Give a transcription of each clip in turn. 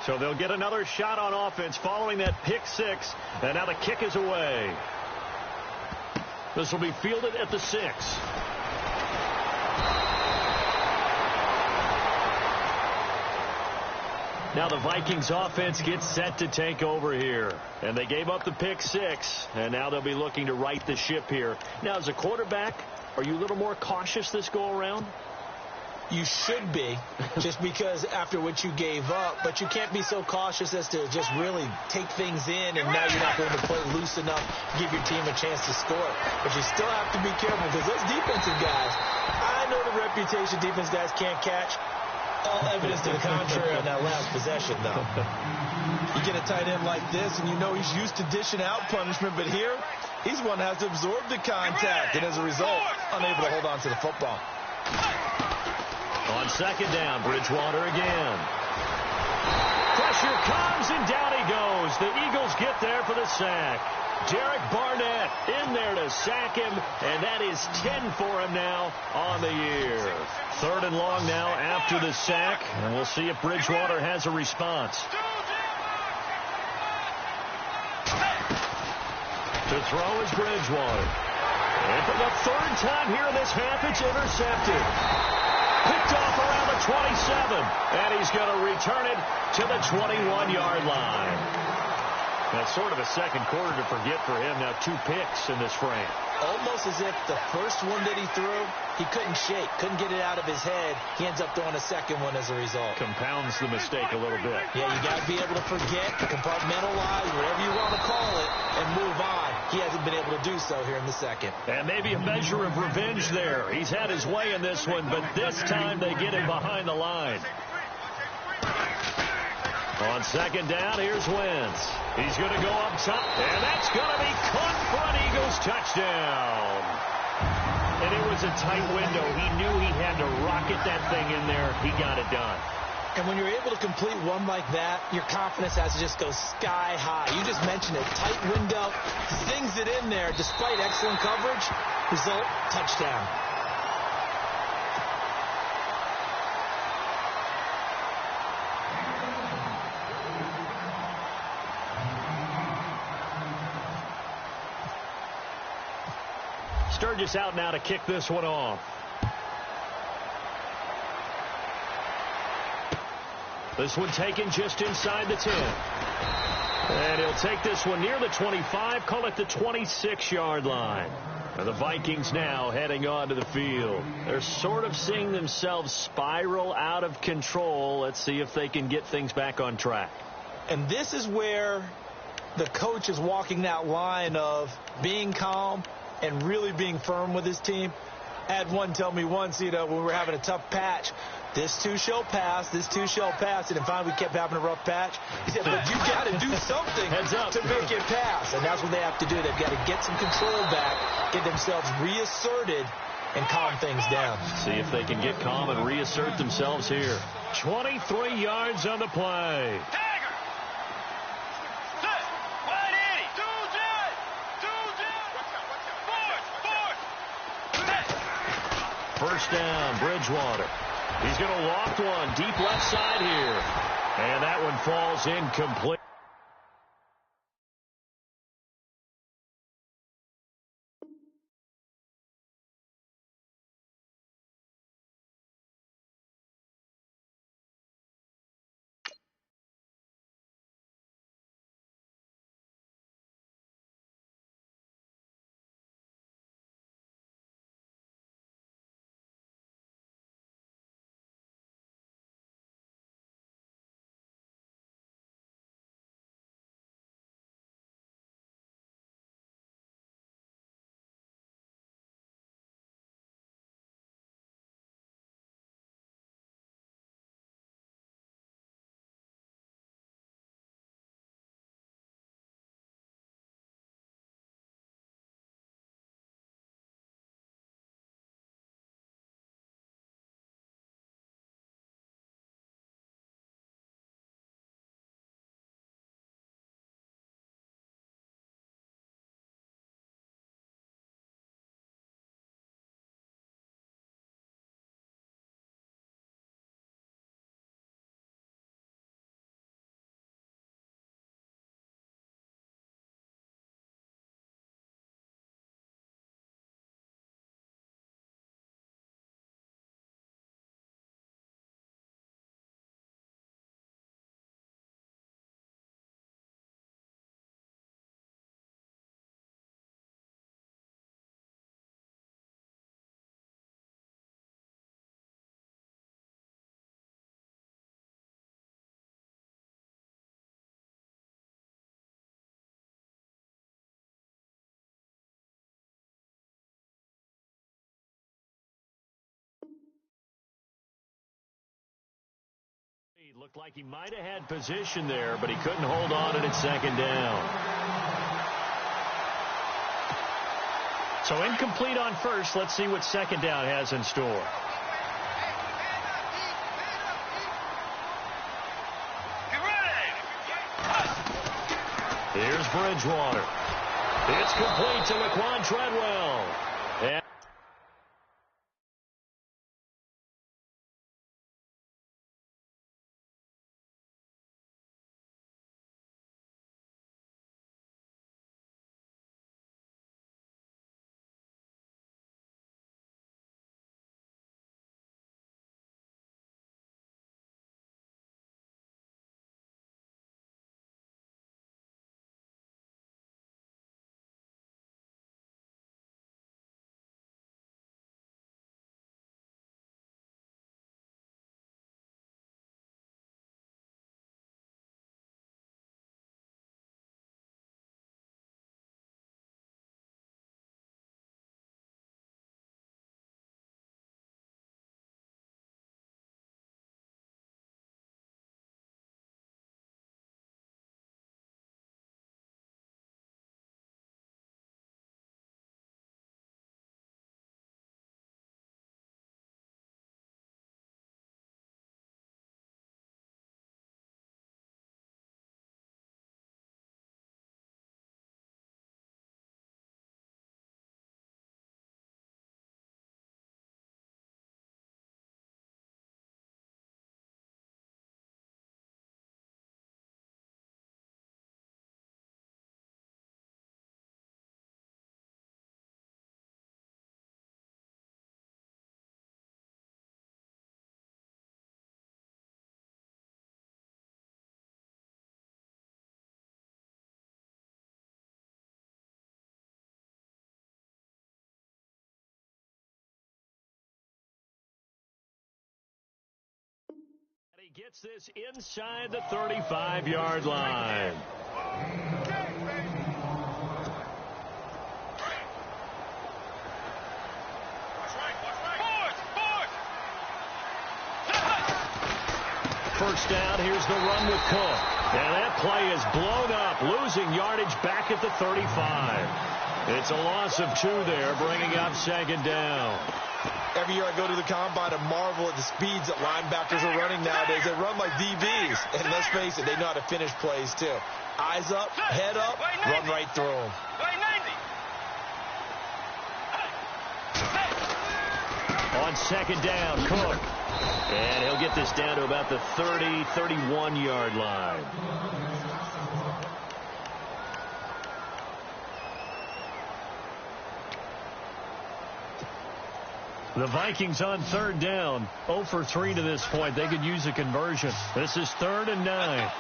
So they'll get another shot on offense following that pick six. And now the kick is away. This will be fielded at the 6. Now the Vikings offense gets set to take over here. And they gave up the pick six. And now they'll be looking to right the ship here. Now as a quarterback, are you a little more cautious this go around? You should be, just because after what you gave up. But you can't be so cautious as to just really take things in, and now you're not going to play loose enough to give your team a chance to score. But you still have to be careful, because those defensive guys, I know the reputation defense guys can't catch. All evidence to the contrary on that last possession, though. You get a tight end like this, and you know he's used to dishing out punishment, but here, he's one that has to absorb the contact, and as a result, unable to hold on to the football. On second down, Bridgewater again. Pressure comes, and down he goes. The Eagles get there for the sack. Derek Barnett in there to sack him, and that is 10 for him now on the year. 3rd and long now after the sack, and we'll see if Bridgewater has a response. To throw is Bridgewater. And for the 3rd time here in this half, it's intercepted. Picked off around the 27, and he's going to return it to the 21-yard line. That's sort of a second quarter to forget for him. Now 2 picks in this frame. Almost as if the first one that he threw, he couldn't shake, couldn't get it out of his head. He ends up throwing a second one as a result. Compounds the mistake a little bit. Yeah, you got to be able to forget, compartmentalize, whatever you want to call it, and move on. He hasn't been able to do so here in the second. And maybe a measure of revenge there. He's had his way in this one, but this time they get him behind the line. On second down, here's Wentz. He's going to go up top, and that's going to be caught for an Eagles touchdown. And it was a tight window. He knew he had to rocket that thing in there. He got it done. And when you're able to complete one like that, your confidence has to just go sky high. You just mentioned it. Tight window, things it in there despite excellent coverage. Result, touchdown. Sturgis out now to kick this one off. This one taken just inside the 10. And he'll take this one near the 25, call it the 26-yard line. And the Vikings now heading onto the field. They're sort of seeing themselves spiral out of control. Let's see if they can get things back on track. And this is where the coach is walking that line of being calm and really being firm with his team. I had one tell me once, when we were having a tough patch, this too shall pass, this too shall pass. And finally we kept having a rough patch. He said, but you got to do something to make it pass. And that's what they have to do. They've got to get some control back, get themselves reasserted, and calm things down. See if they can get calm and reassert themselves here. 23 yards on the play. First down, Bridgewater. He's going to loft one deep left side here. And that one falls incomplete. Looked like he might have had position there, but he couldn't hold on at second down. So incomplete on first. Let's see what second down has in store. Here's Bridgewater. It's complete to Laquan Treadwell. And he gets this inside the 35-yard line. First down, here's the run with Cook. And that play is blown up, losing yardage back at the 35. It's a loss of 2 there, bringing up second down. Every year I go to the combine and marvel at the speeds that linebackers are running nowadays. They run like DBs. And let's face it, they know how to finish plays too. Eyes up, head up, run right through them. On second down, Cook. And he'll get this down to about the 30, 31-yard line. The Vikings on third down, 0 for 3 to this point. They could use a conversion. This is 3rd and 9.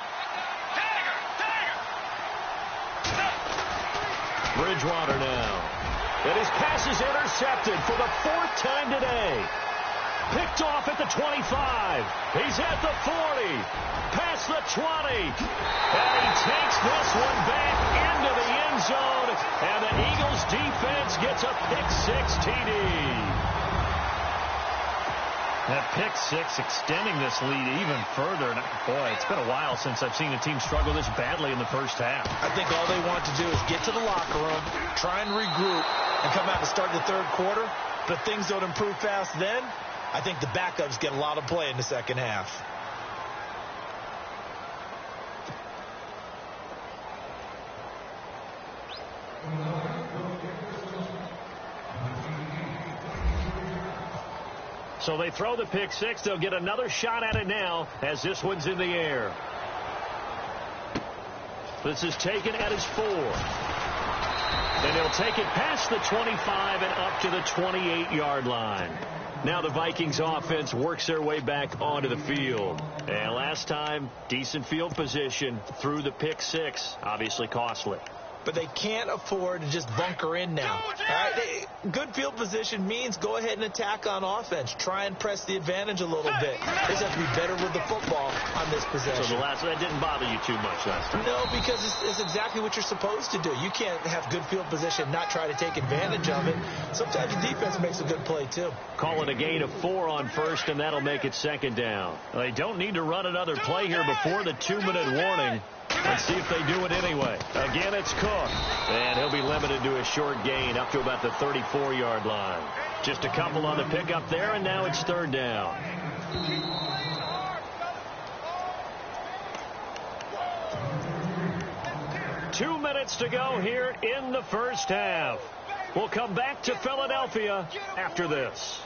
Bridgewater now. And his pass is intercepted for the 4th time today. Picked off at the 25. He's at the 40. Past the 20. And he takes this one back into the end zone. And the Eagles defense gets a pick-6 TD. That pick-6 extending this lead even further. And boy, it's been a while since I've seen a team struggle this badly in the first half. I think all they want to do is get to the locker room, try and regroup, and come out and start the third quarter. But if things don't improve fast then, I think the backups get a lot of play in the second half. So they throw the pick-6. They'll get another shot at it now as this one's in the air. This is taken at his 4. And he'll take it past the 25 and up to the 28-yard line. Now the Vikings offense works their way back onto the field. And last time, decent field position through the pick-6, obviously costly. but they can't afford to just bunker in now. All right? Good field position means go ahead and attack on offense. Try and press the advantage a little bit. They just have to be better with the football on this possession. So that didn't bother you too much last time? No, because it's exactly what you're supposed to do. You can't have good field position, not try to take advantage of it. Sometimes the defense makes a good play, too. Call it a gain of 4 on first, and that'll make it second down. They don't need to run another play here before the 2-minute warning. Let's see if they do it anyway. Again, it's Cook. And he'll be limited to a short gain up to about the 34-yard line. Just a couple on the pickup there, and now it's third down. Two minutes to go here in the first half. We'll come back to Philadelphia after this.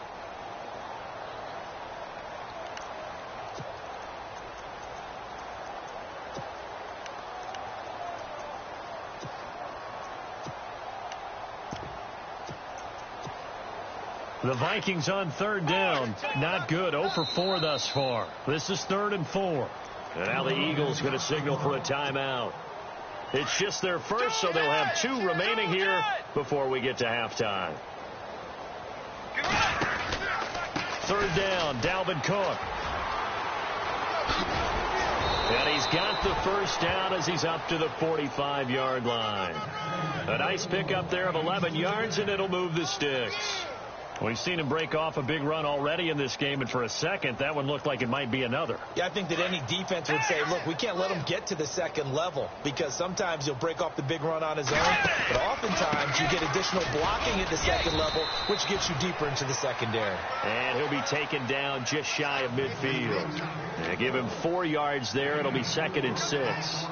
The Vikings on third down. Not good. 0 for 4 thus far. This is 3rd and 4. And now the Eagles going to signal for a timeout. It's just their first, so they'll have 2 remaining here before we get to halftime. Third down, Dalvin Cook. And he's got the first down as he's up to the 45-yard line. A nice pickup there of 11 yards, and it'll move the sticks. We've seen him break off a big run already in this game, and for a second, that one looked like it might be another. Yeah, I think that any defense would say, look, we can't let him get to the second level, because sometimes he'll break off the big run on his own, but oftentimes you get additional blocking at the second level, which gets you deeper into the secondary. And he'll be taken down just shy of midfield. They give him 4 yards there. It'll be 2nd and 6.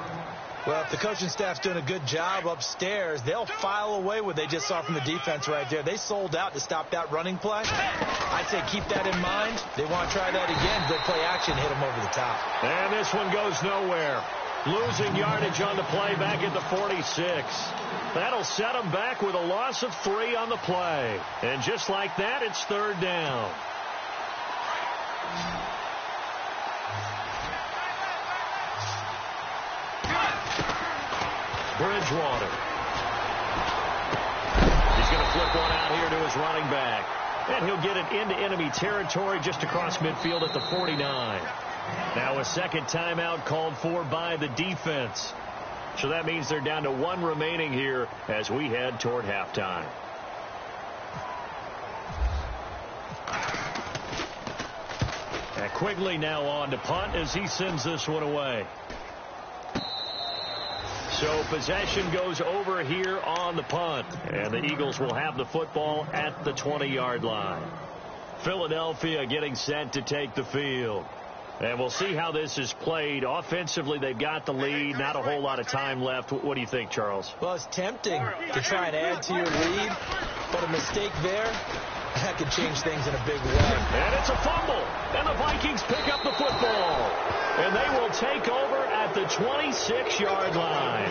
Well, if the coaching staff's doing a good job upstairs, they'll file away what they just saw from the defense right there. They sold out to stop that running play. I'd say keep that in mind. They want to try that again. Good play action, hit them over the top. And this one goes nowhere. Losing yardage on the play back at the 46. That'll set them back with a loss of 3 on the play. And just like that, it's third down. Bridgewater. He's going to flip one out here to his running back. And he'll get it into enemy territory just across midfield at the 49. Now a second timeout called for by the defense. So that means they're down to 1 remaining here as we head toward halftime. And Quigley now on to punt as he sends this one away. So possession goes over here on the punt. And the Eagles will have the football at the 20-yard line. Philadelphia getting set to take the field. And we'll see how this is played. Offensively, they've got the lead. Not a whole lot of time left. What do you think, Charles? Well, it's tempting to try and add to your lead. But a mistake there, that could change things in a big way. And it's a fumble. And the Vikings pick up the football. And they will take over at the 26-yard line.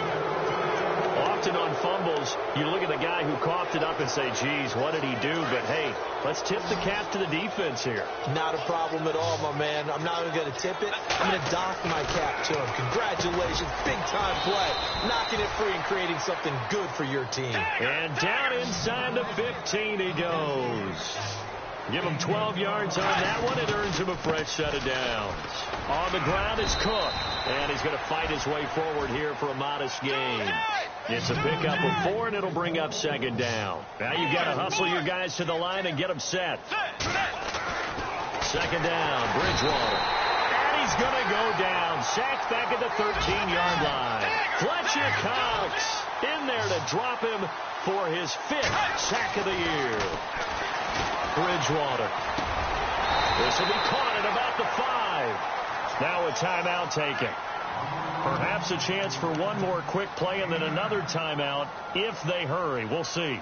Often on fumbles, you look at the guy who coughed it up and say, geez, what did he do? But, hey, let's tip the cap to the defense here. Not a problem at all, my man. I'm not even going to tip it. I'm going to dock my cap to him. Congratulations. Big-time play. Knocking it free and creating something good for your team. And down inside the 15 he goes. Give him 12 yards on that one. It earns him a fresh set of downs. On the ground is Cook. And he's going to fight his way forward here for a modest gain. It's a pickup of 4, and it'll bring up second down. Now you've got to hustle your guys to the line and get them set. Second down, Bridgewater. And he's going to go down. Sacked back at the 13-yard line. Fletcher Cox in there to drop him for his 5th sack of the year. Bridgewater. This will be caught at about the 5. Now a timeout taken. Perhaps a chance for one more quick play and then another timeout if they hurry. We'll see.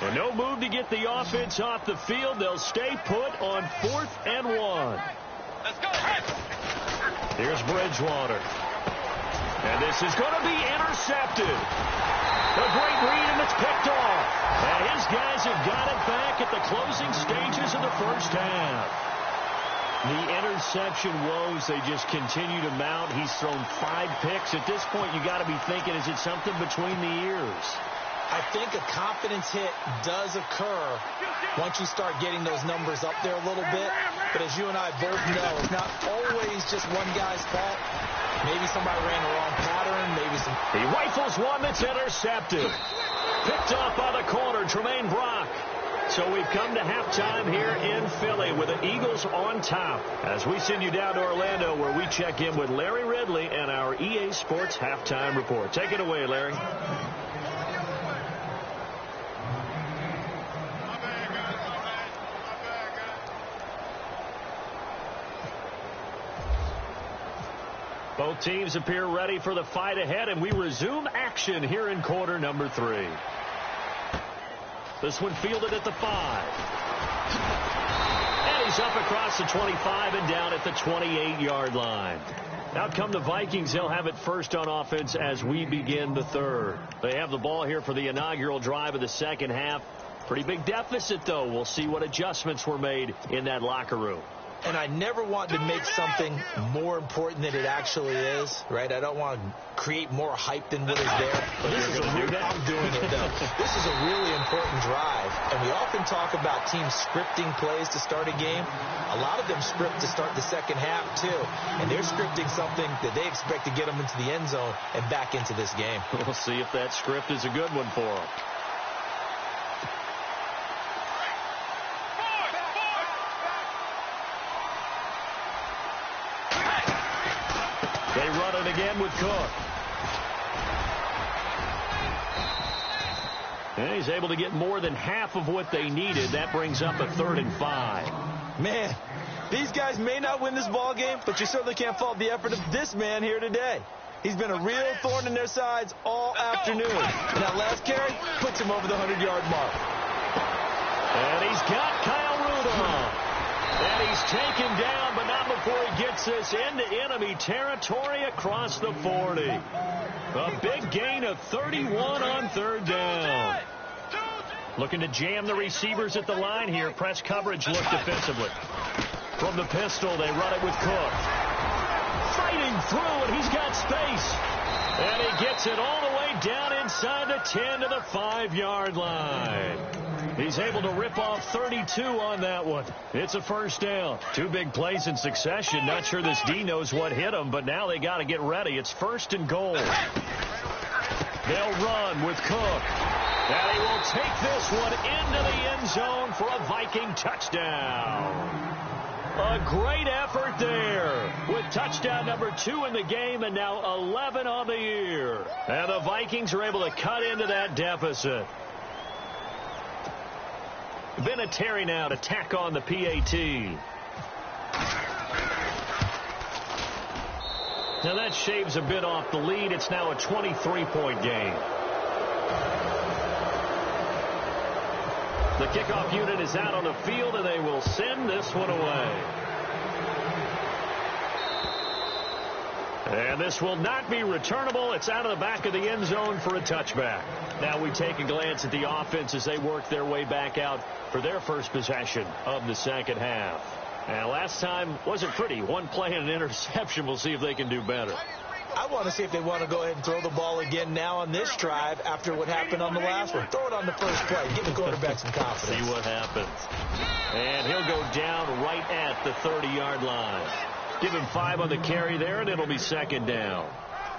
And no move to get the offense off the field. They'll stay put on 4th and 1. Let's go. Here's Bridgewater. And this is going to be intercepted. A great read, and it's picked off. And his guys have got it back at the closing stages of the first half. The interception woes, they just continue to mount. He's thrown 5 picks. At this point, you got to be thinking, is it something between the ears? I think a confidence hit does occur once you start getting those numbers up there a little bit. But as you and I both know, it's not always just one guy's fault. Maybe somebody ran the wrong pattern. Maybe some. He rifles one that's intercepted. Picked off by the corner, Tremaine Brock. So we've come to halftime here in Philly with the Eagles on top. As we send you down to Orlando, where we check in with Larry Ridley and our EA Sports Halftime Report. Take it away, Larry. Both teams appear ready for the fight ahead, and we resume action here in quarter number 3. This one fielded at the 5. And he's up across the 25 and down at the 28-yard line. Out come the Vikings. They'll have it first on offense as we begin the third. They have the ball here for the inaugural drive of the second half. Pretty big deficit, though. We'll see what adjustments were made in that locker room. And I never want to make something more important than it actually is, right? I don't want to create more hype than what is there. But this is I'm doing it, though. This is a really important drive. And we often talk about teams scripting plays to start a game. A lot of them script to start the second half, too. And they're scripting something that they expect to get them into the end zone and back into this game. We'll see if that script is a good one for them. They run it again with Cook. And he's able to get more than half of what they needed. That brings up a 3rd and 5. Man, these guys may not win this ball game, but you certainly can't fault the effort of this man here today. He's been a real thorn in their sides all afternoon. And that last carry puts him over the 100-yard mark. And he's got Kyle Rudolph. And he's taken down, but not before he gets us into enemy territory across the 40. A big gain of 31 on 3rd down. Looking to jam the receivers at the line here. Press coverage look defensively. From the pistol, they run it with Cook. Fighting through, and he's got space. And he gets it all the way down inside the 10 to the 5-yard line. He's able to rip off 32 on that one. It's a first down. 2 big plays in succession. Not sure this D knows what hit him, but now they got to get ready. It's 1st and goal. They'll run with Cook. And he will take this one into the end zone for a Viking touchdown. A great effort there with touchdown number 2 in the game and now 11 on the year. And the Vikings are able to cut into that deficit. Vinatieri now to tack on the PAT. Now that shaves a bit off the lead. It's now a 23-point game. The kickoff unit is out on the field, and they will send this one away. And this will not be returnable. It's out of the back of the end zone for a touchback. Now we take a glance at the offense as they work their way back out for their first possession of the second half. And last time wasn't pretty. 1 play and an interception. We'll see if they can do better. I want to see if they want to go ahead and throw the ball again now on this drive after what happened on the last one. Throw it on the first play. Give the quarterback some confidence. See what happens. And he'll go down right at the 30-yard line. Give him 5 on the carry there, and it'll be 2nd down.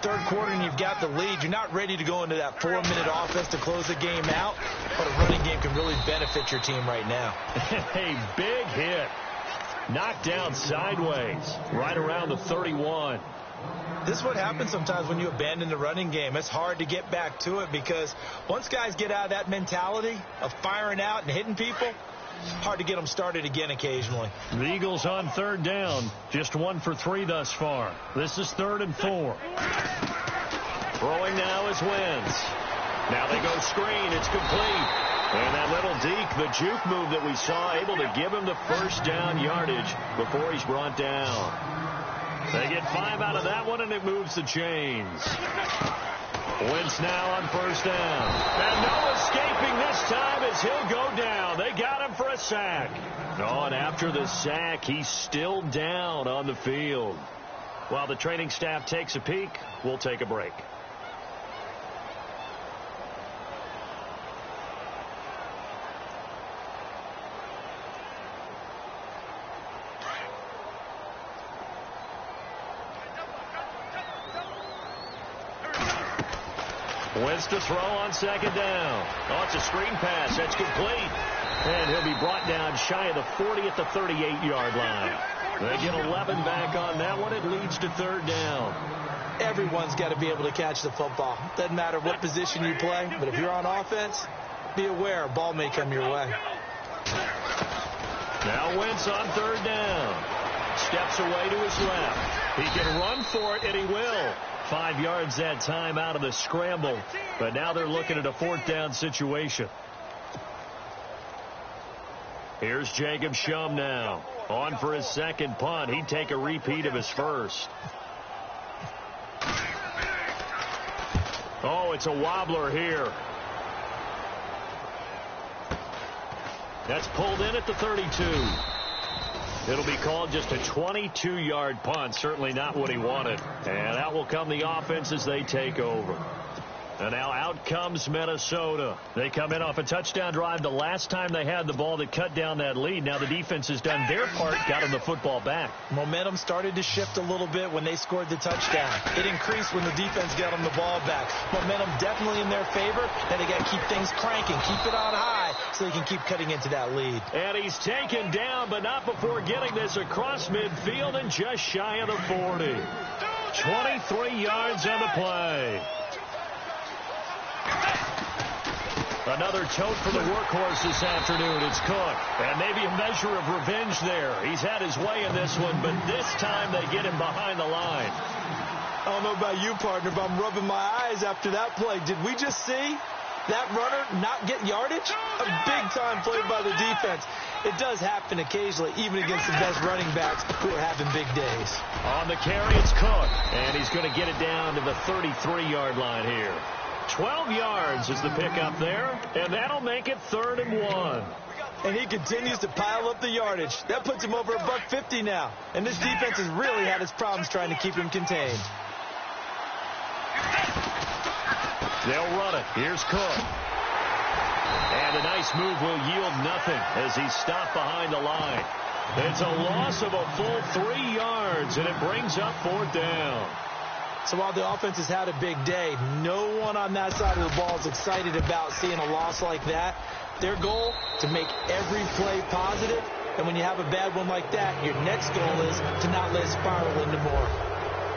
Third quarter, and you've got the lead. You're not ready to go into that 4-minute offense to close the game out, but a running game can really benefit your team right now. A big hit. Knocked down sideways, right around the 31. This is what happens sometimes when you abandon the running game. It's hard to get back to it because once guys get out of that mentality of firing out and hitting people, hard to get them started again occasionally. The Eagles on 3rd down. Just 1 for 3 thus far. This is 3rd and 4. Throwing now is Wentz. Now they go screen. It's complete. And that little deke, the juke move that we saw, able to give him the first down yardage before he's brought down. They get 5 out of that one, and it moves the chains. Wentz now on 1st down. And no escaping this time as as he'll go down. They got him for a sack. Oh, and after the sack, he's still down on the field. While the training staff takes a peek, we'll take a break. Wins to throw on second down. Oh, it's a screen pass. That's complete. And he'll be brought down shy of the 40 at the 38-yard line. They get 11 back on that one. It leads to third down. Everyone's got to be able to catch the football. Doesn't matter what position you play, but if you're on offense, be aware a ball may come your way. Now Wentz on third down. Steps away to his left. He can run for it, and he will. 5 yards that time out of the scramble. But now they're looking at a fourth down situation. Here's Jacob Shum now. On for his second punt. He'd take a repeat of his first. Oh, it's a wobbler here. That's pulled in at the 32. It'll be called just a 22-yard punt. Certainly not what he wanted. And out will come the offense as they take over. And now out comes Minnesota. They come in off a touchdown drive the last time they had the ball that cut down that lead. Now the defense has done their part, got them the football back. Momentum started to shift a little bit when they scored the touchdown. It increased when the defense got them the ball back. Momentum definitely in their favor, and they got to keep things cranking, keep it on high so they can keep cutting into that lead. And he's taken down, but not before getting this across midfield and just shy of the 40. 23 yards on the play. Another tote for the workhorse this afternoon. It's Cook. And maybe a measure of revenge there. He's had his way in this one, but this time they get him behind the line. I don't know about you, partner, but I'm rubbing my eyes after that play. Did we just see that runner not get yardage? A big-time play by the defense. It does happen occasionally, even against the best running backs who are having big days. On the carry, it's Cook. And he's going to get it down to the 33-yard line here. 12 yards is the pickup there, and that'll make it 3rd and 1. And he continues to pile up the yardage. That puts him over $150 now. And this defense has really had its problems trying to keep him contained. They'll run it. Here's Cook. And a nice move will yield nothing as he's stopped behind the line. It's a loss of a full 3 yards, and it brings up 4th down. So while the offense has had a big day, no one on that side of the ball is excited about seeing a loss like that. Their goal, to make every play positive. And when you have a bad one like that, your next goal is to not let it spiral into more.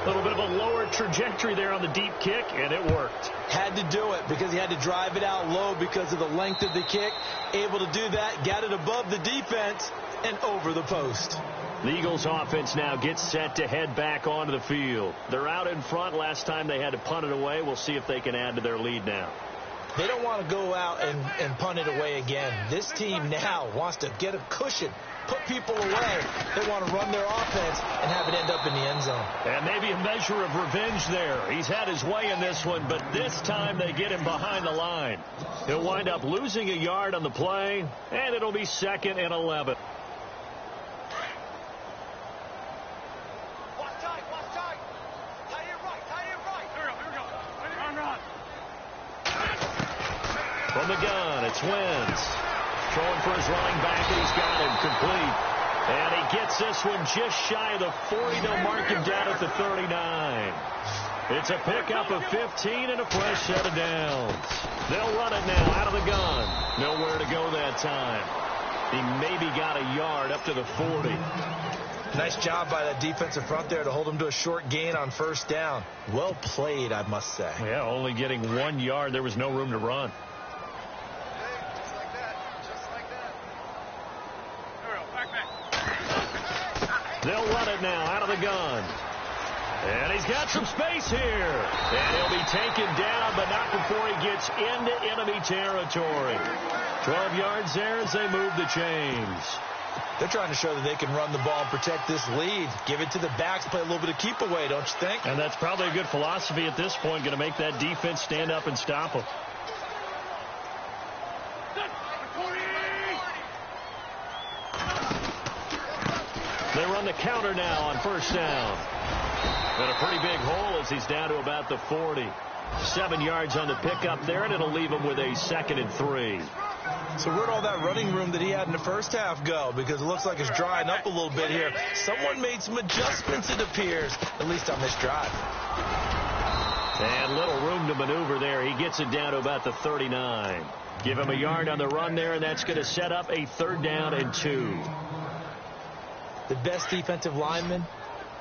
A little bit of a lower trajectory there on the deep kick, and it worked. Had to do it because he had to drive it out low because of the length of the kick. Able to do that, got it above the defense and over the post. The Eagles offense now gets set to head back onto the field. They're out in front. Last time they had to punt it away. We'll see if they can add to their lead now. They don't want to go out and punt it away again. This team now wants to get a cushion, put people away. They want to run their offense and have it end up in the end zone. And maybe a measure of revenge there. He's had his way in this one, but this time they get him behind the line. He'll wind up losing a yard on the play, and it'll be 2nd and 11. From the gun, it's Wentz. Throwing for his running back, and he's got him complete. And he gets this one just shy of the 40. They'll mark him down at the 39. It's a pickup of 15 and a fresh set of downs. They'll run it now out of the gun. Nowhere to go that time. He maybe got a yard up to the 40. Nice job by that defensive front there to hold him to a short gain on 1st down. Well played, I must say. Yeah, only getting 1 yard. There was no room to run. They'll run it now out of the gun. And he's got some space here. And he'll be taken down, but not before he gets into enemy territory. 12 yards there as they move the chains. They're trying to show that they can run the ball and protect this lead. Give it to the backs, play a little bit of keep away, don't you think? And that's probably a good philosophy at this point, going to make that defense stand up and stop them. They run the counter now on first down. And a pretty big hole as he's down to about the 40. 7 yards on the pickup there, and it'll leave him with a 2nd and 3. So where'd all that running room that he had in the first half go? Because it looks like it's drying up a little bit here. Someone made some adjustments, it appears, at least on this drive. And little room to maneuver there. He gets it down to about the 39. Give him a yard on the run there, and that's going to set up a 3rd down and 2. The best defensive linemen,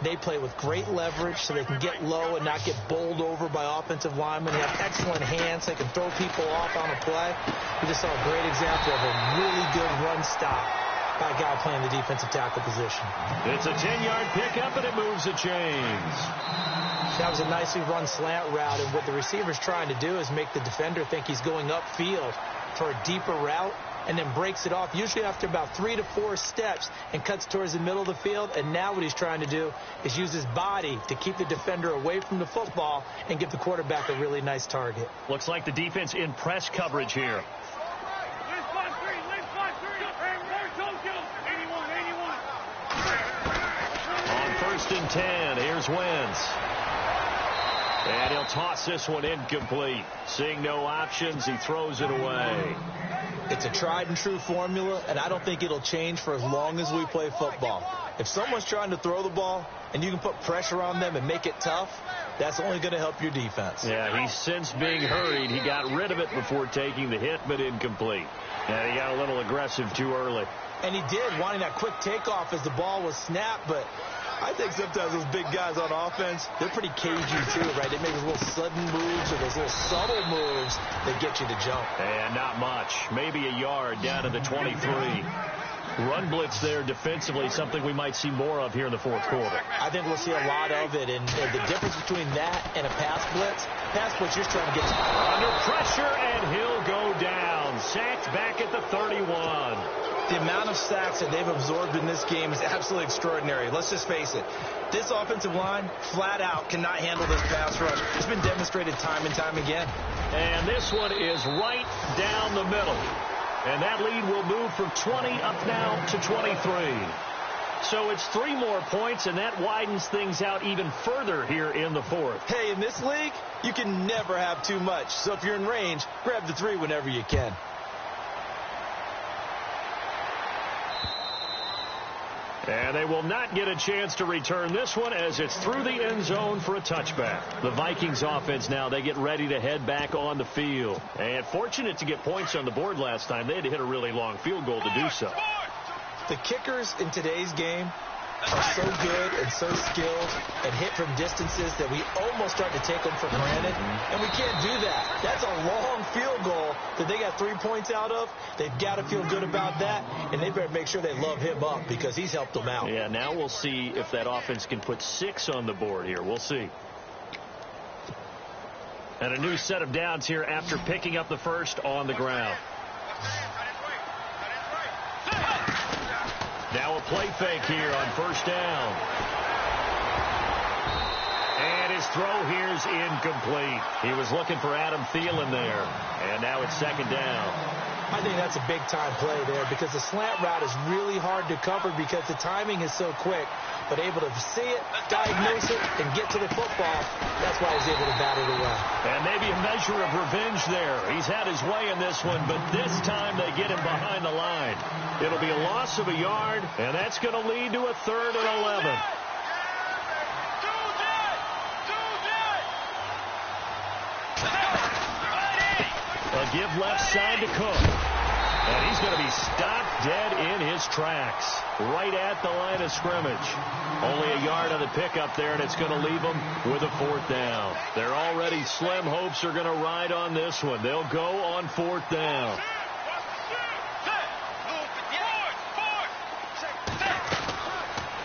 they play with great leverage so they can get low and not get bowled over by offensive linemen. They have excellent hands. They can throw people off on a play. We just saw a great example of a really good run stop by a guy playing the defensive tackle position. It's a 10-yard pickup, and it moves the chains. That was a nicely run slant route, and what the receiver's trying to do is make the defender think he's going upfield for a deeper route, and then breaks it off, usually after about 3 to 4 steps, and cuts towards the middle of the field. And now what he's trying to do is use his body to keep the defender away from the football and give the quarterback a really nice target. Looks like the defense in press coverage here. On 1st and 10, here's Wentz. And he'll toss this one incomplete. Seeing no options, he throws it away. It's a tried and true formula, and I don't think it'll change for as long as we play football. If someone's trying to throw the ball and you can put pressure on them and make it tough, that's only going to help your defense. Yeah, he's since being hurried. He got rid of it before taking the hit, but incomplete. And he got a little aggressive too early. And he did, wanting that quick takeoff as the ball was snapped, but I think sometimes those big guys on offense, they're pretty cagey too, right? They make those little sudden moves or those little subtle moves that get you to jump. And not much. Maybe a yard down to the 23. Run blitz there defensively, something we might see more of here in the 4th quarter. I think we'll see a lot of it, and the difference between that and a pass blitz, you're just trying to get under pressure, and he'll go down. Sacked back at the 31. The amount of sacks that they've absorbed in this game is absolutely extraordinary. Let's just face it. This offensive line, flat out, cannot handle this pass rush. It's been demonstrated time and time again. And this one is right down the middle. And that lead will move from 20 up now to 23. So it's 3 more points, and that widens things out even further here in the 4th. Hey, in this league, you can never have too much. So if you're in range, grab the 3 whenever you can. And they will not get a chance to return this one as it's through the end zone for a touchback. The Vikings offense now, they get ready to head back on the field. And fortunate to get points on the board last time. They had to hit a really long field goal to do so. The kickers in today's game are so good and so skilled and hit from distances that we almost start to take them for granted, and we can't do that. That's a long field goal that they got 3 points out of. They've got to feel good about that, and they better make sure they love him up because he's helped them out. Yeah, now we'll see if that offense can put 6 on the board here. We'll see. And a new set of downs here after picking up the first on the ground. Now a play fake here on first down. And his throw here's incomplete. He was looking for Adam Thielen there. And now it's 2nd down. I think that's a big-time play there because the slant route is really hard to cover because the timing is so quick. But able to see it, diagnose it, and get to the football, that's why he's able to bat it away. And maybe a measure of revenge there. He's had his way in this one, but this time they get him behind the line. It'll be a loss of a yard, and that's going to lead to a 3rd and 11. A give left side to Cook. And he's going to be stopped dead in his tracks. Right at the line of scrimmage. Only a yard on the pickup there, and it's going to leave them with a 4th down. Their already slim hopes are going to ride on this one. They'll go on 4th down.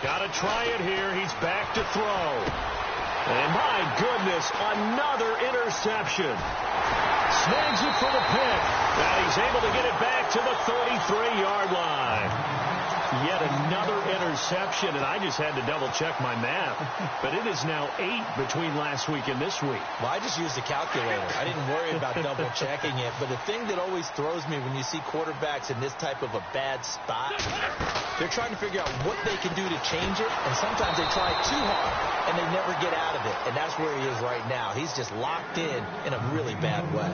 Got to try it here. He's back to throw. And my goodness, another interception. Snags it for the pick. And he's able to get it back to the 33-yard line. Yet another interception, and I just had to double-check my math. But it is now 8 between last week and this week. Well, I just used a calculator. I didn't worry about double-checking it. But the thing that always throws me when you see quarterbacks in this type of a bad spot, they're trying to figure out what they can do to change it, and sometimes they try too hard, and they never get out of it. And that's where he is right now. He's just locked in a really bad way.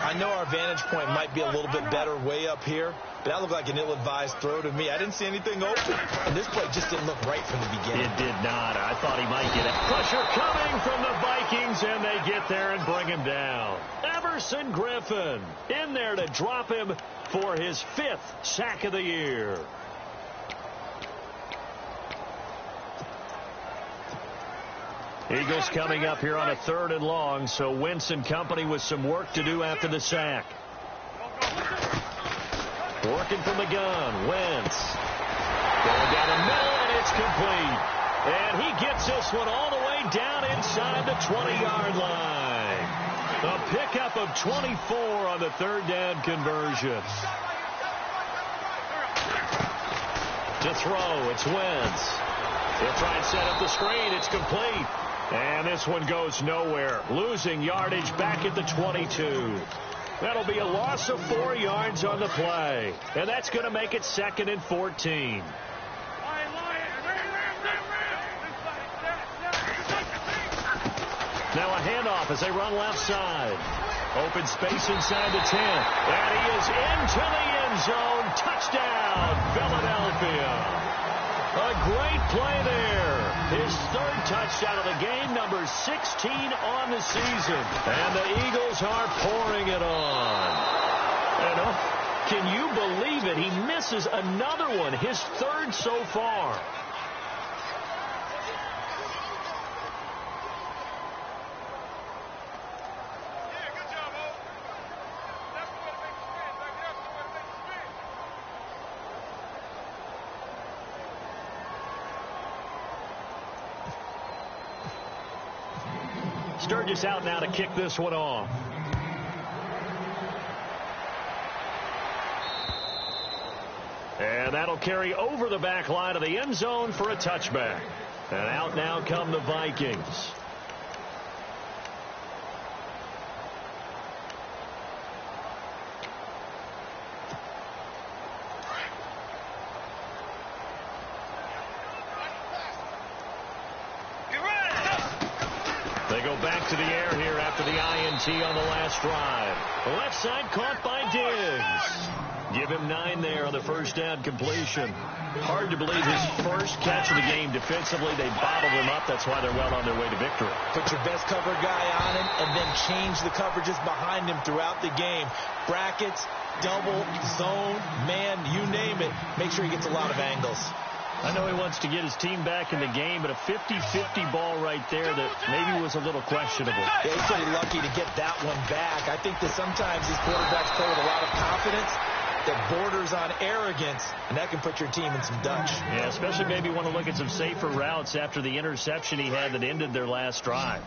I know our vantage point might be a little bit better way up here, but that looked like an ill-advised throw to me. I didn't see anything open, and this play just didn't look right from the beginning. It did not. I thought he might get it. Pressure coming from the Vikings, and they get there and bring him down. Everson Griffin in there to drop him for his 5th sack of the year. Eagles coming up here on a 3rd and long, so Wentz and company with some work to do after the sack. Working from the gun, Wentz. Going down the middle, and it's complete. And he gets this one all the way down inside the 20-yard line. A pickup of 24 on the 3rd down conversion. To throw, it's Wentz. He'll try and set up the screen. It's complete. And this one goes nowhere. Losing yardage back at the 22. That'll be a loss of 4 yards on the play. And that's going to make it 2nd and 14. Now a handoff as they run left side. Open space inside the 10. And he is into the end zone. Touchdown, Philadelphia. A great play there. His 3rd touchdown of the game, number 16 on the season. And the Eagles are pouring it on. And can you believe it? He misses another one, his 3rd so far. Sturgis out now to kick this one off. And that'll carry over the back line of the end zone for a touchback. And out now come the Vikings. They go back to the air here after the INT on the last drive. The left side caught by Diggs. Give him 9 there on the 1st down completion. Hard to believe his first catch of the game defensively. They bottled him up. That's why they're well on their way to victory. Put your best cover guy on him and then change the coverages behind him throughout the game. Brackets, double, zone, man, you name it. Make sure he gets a lot of angles. I know he wants to get his team back in the game, but a 50-50 ball right there that maybe was a little questionable. Yeah, he's pretty lucky to get that one back. I think that sometimes these quarterbacks play with a lot of confidence that borders on arrogance, and that can put your team in some Dutch. Yeah, especially maybe want to look at some safer routes after the interception he had that ended their last drive.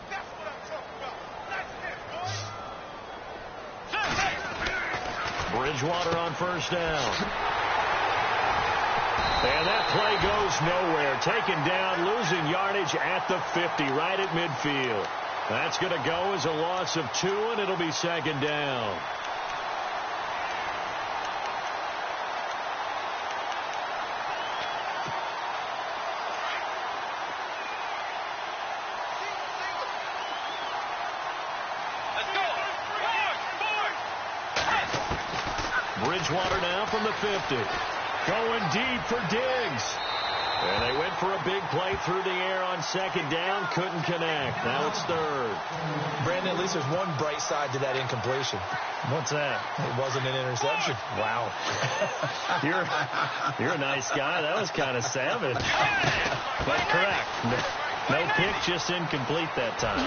Bridgewater on 1st down. And that play goes nowhere. Taken down, losing yardage at the 50, right at midfield. That's going to go as a loss of 2, and it'll be 2nd down. Bridgewater now from the 50. Going deep for Diggs. And they went for a big play through the air on 2nd down. Couldn't connect. Now it's 3rd. Brandon, at least there's one bright side to that incompletion. What's that? It wasn't an interception. Wow. You're a nice guy. That was kind of savage. But correct. No pick, just incomplete that time.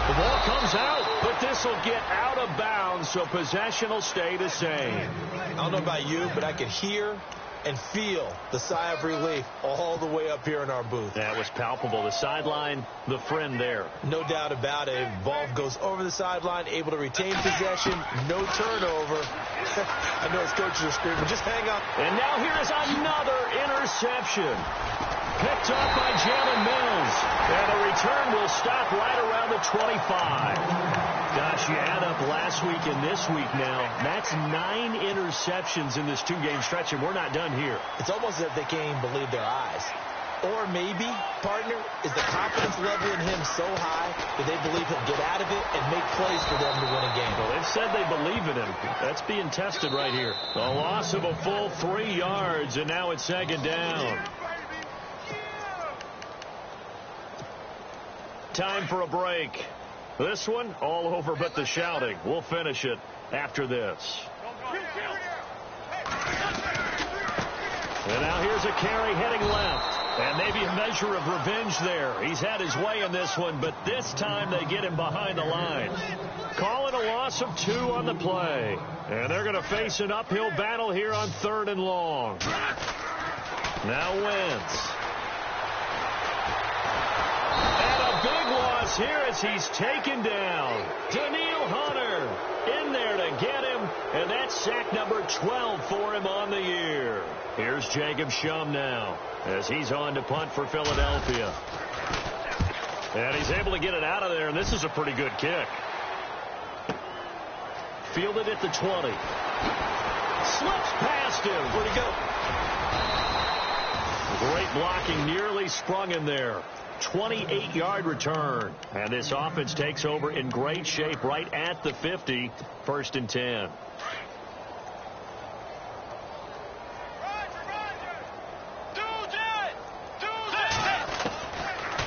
The ball comes out, but this will get out of bounds, so possession will stay the same. I don't know about you, but I could hear and feel the sigh of relief all the way up here in our booth. That was palpable. The sideline, the friend there. No doubt about it. Ball goes over the sideline, able to retain possession, no turnover. I know his coaches are screaming, just hang on. And now here is another interception. Picked up by Jalen Mills. And the return will stop right around the 25. Gosh, you add up last week and this week now. That's 9 interceptions in this 2-game stretch, and we're not done here. It's almost as if they can't even believe their eyes. Or maybe, partner, is the confidence level in him so high that they believe he'll get out of it and make plays for them to win a game. Well, they've said they believe in him. That's being tested right here. A loss of a full 3 yards, and now it's 2nd down. Time for a break. This one, all over but the shouting. We'll finish it after this. And now here's a carry heading left. And maybe a measure of revenge there. He's had his way in this one, but this time they get him behind the line. Calling a loss of 2 on the play. And they're going to face an uphill battle here on 3rd and long. Now Wentz. Big loss here as he's taken down. Daniil Hunter in there to get him, and that's sack number 12 for him on the year. Here's Jacob Shum now as he's on to punt for Philadelphia. And he's able to get it out of there, and this is a pretty good kick. Fielded at the 20. Slips past him. Where'd he go? Great blocking, nearly sprung him there. 28-yard return. And this offense takes over in great shape right at the 50. 1st and 10.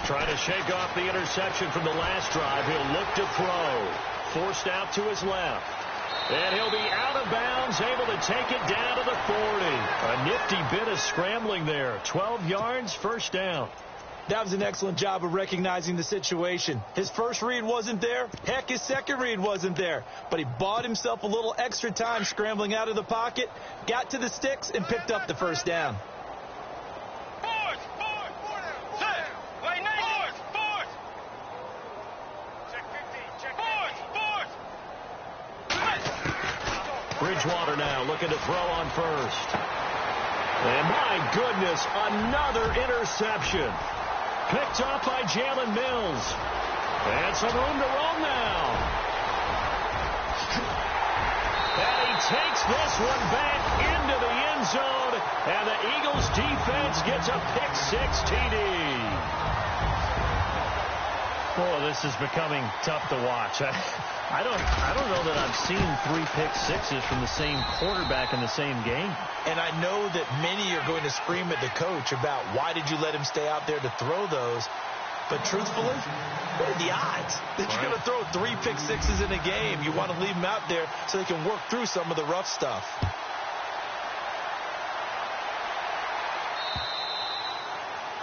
Trying to shake off the interception from the last drive. He'll look to throw. Forced out to his left. And he'll be out of bounds, able to take it down to the 40. A nifty bit of scrambling there. 12 yards, 1st down. That was an excellent job of recognizing the situation. His first read wasn't there. Heck, his second read wasn't there. But he bought himself a little extra time scrambling out of the pocket, got to the sticks, and picked up the 1st down. Bridgewater now looking to throw on 1st. And my goodness, another interception. Picked up by Jalen Mills. And some room to roam now. And he takes this one back into the end zone. And the Eagles defense gets a pick-6 TD. Boy, this is becoming tough to watch. I don't know that I've seen 3 pick-6s from the same quarterback in the same game. And I know that many are going to scream at the coach about why did you let him stay out there to throw those. But truthfully, what are the odds that you're going to throw 3 pick-6s in a game? You want to leave them out there so they can work through some of the rough stuff.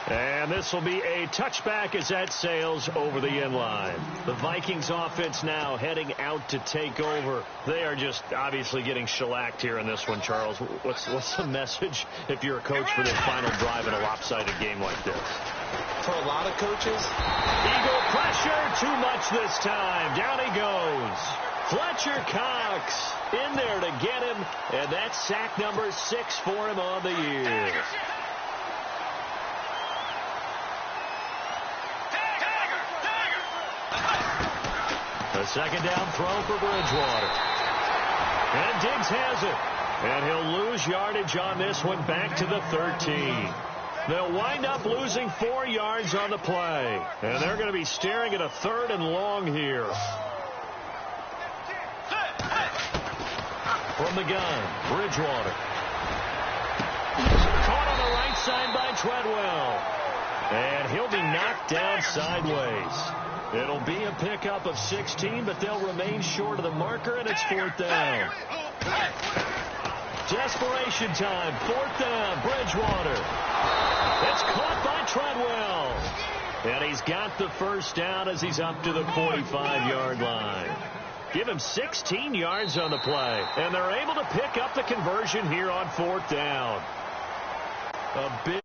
And this will be a touchback as that sails over the end line. The Vikings offense now heading out to take over. They are just obviously getting shellacked here in this one, Charles. What's the message if you're a coach for this final drive in a lopsided game like this? For a lot of coaches, Eagle pressure, too much this time. Down he goes. Fletcher Cox in there to get him, and that's sack number 6 for him on the year. A 2nd down throw for Bridgewater. And Diggs has it. And he'll lose yardage on this one back to the 13. They'll wind up losing 4 yards on the play. And they're going to be staring at a 3rd and long here. From the gun, Bridgewater. Caught on the right side by Treadwell. And he'll be knocked down sideways. It'll be a pickup of 16, but they'll remain short of the marker, and it's 4th down. Desperation time, 4th down, Bridgewater. It's caught by Treadwell. And he's got the 1st down as he's up to the 45-yard line. Give him 16 yards on the play, and they're able to pick up the conversion here on 4th down. A big